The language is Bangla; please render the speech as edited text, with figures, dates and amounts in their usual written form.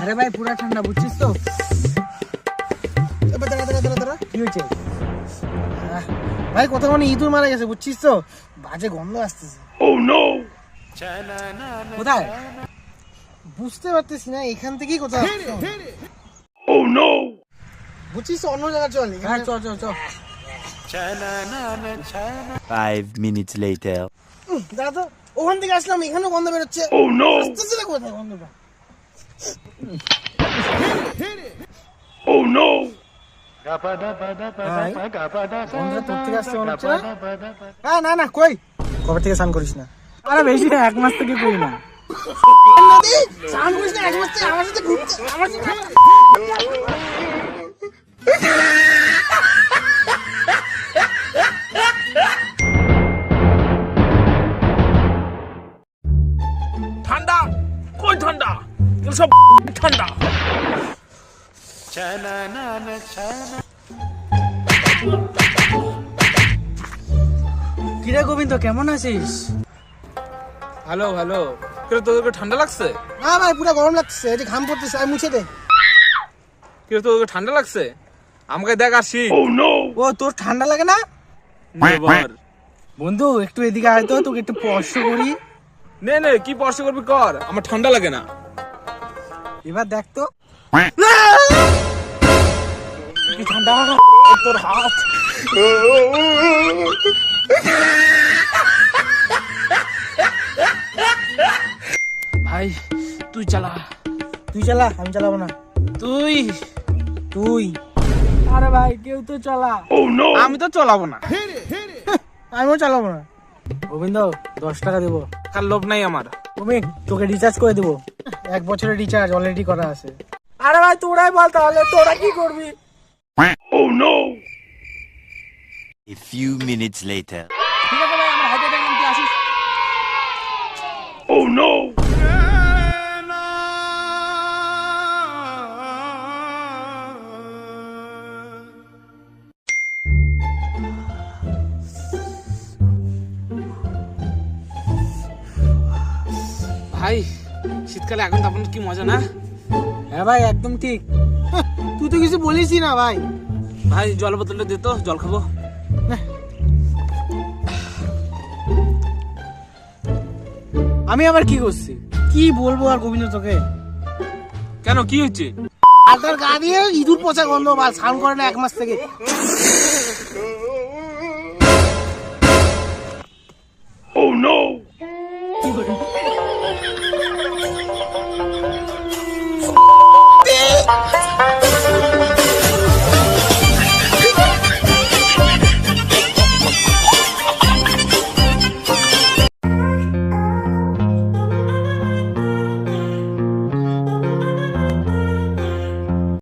আরে ভাই পুরা ঠান্ডা, বুঝছিস তো? কি হয়েছে ভাই? কোথাও মানে ইঁদুর মারা গেছে, বুঝছিস তো? বাজে গন্ধ আসতেছে। কোথায় বুঝতে পারতেছি না, এখান থেকেই কোথাও বুঝছিস তো? অন্য জায়গা চল। হ্যাঁ চল চল চল। 5 minutes later. দাদা তো ওখান থেকে আসলাম, এখানেও গন্ধ বেরোচ্ছে। আসতেছে না কোথায় গন্ধটা? না না কই, কবে থেকে স্নান করিস না? আরে বেশি না, 1 মাস থেকে করি না। স্নান করিস না 1 মাস থেকে? আমার সাথে ঘুরতে, আমার সাথে ঠান্ডা কই? ঠান্ডা সব ঠান্ডা। কিরে গোবিন্দ, কেমন আছিস? ভালো ভালো। কিরে তোদেরকে ঠান্ডা লাগছে? না ভাই পুরো গরম লাগছে, এই যে ঘাম পড়তেছে, আমি মুছে দে। কিরে তোদেরকে ঠান্ডা লাগছে? আমাকে দেখ আর শীত। ও তোর ঠান্ডা লাগে না? নেভার। বন্ধু একটু এদিকে আয় তো, তোকে একটু স্পর্শ করি। নে নে, কি স্পর্শ করবি কর, আমার ঠান্ডা লাগে না। এবার দেখ তো। কি ঠান্ডা তোর হাত। ভাই তুই চালা। তুই চালা, আমি চালাবো না। তুই তুই আরে ভাই কেউ তো চালা। আমি তো চালাবো না। আমিও চালাবো না। গোবিন্দ 10 টাকা দেবো। কার লোভ নাই আমার। তুমি তোকে রিচার্জ করে দেবো, 1 বছরের রিচার্জ অলরেডি করা আছে। আরে ভাই তোরাই বল তাহলে, তোরা কি করবি? A few minutes later. ঠিক আছে ভাই, আমার হাতে দেখলাম তুই আসিস। ভাই শীতকালে এখন তো আপনার কি মজা না? হ্যাঁ ভাই একদম ঠিক। তুই তো কিছু বলিসই না ভাই। ভাই জল বোতলটা দে তো, জল খাবো। আমি আবার কি করছি? কি বলবো আর গোবিন্দ তোকে? কেন কি হচ্ছে? আর তার গা দিয়ে ইঁদুর পচা গন্ধ, বা স্নান করে না 1 মাস থেকে।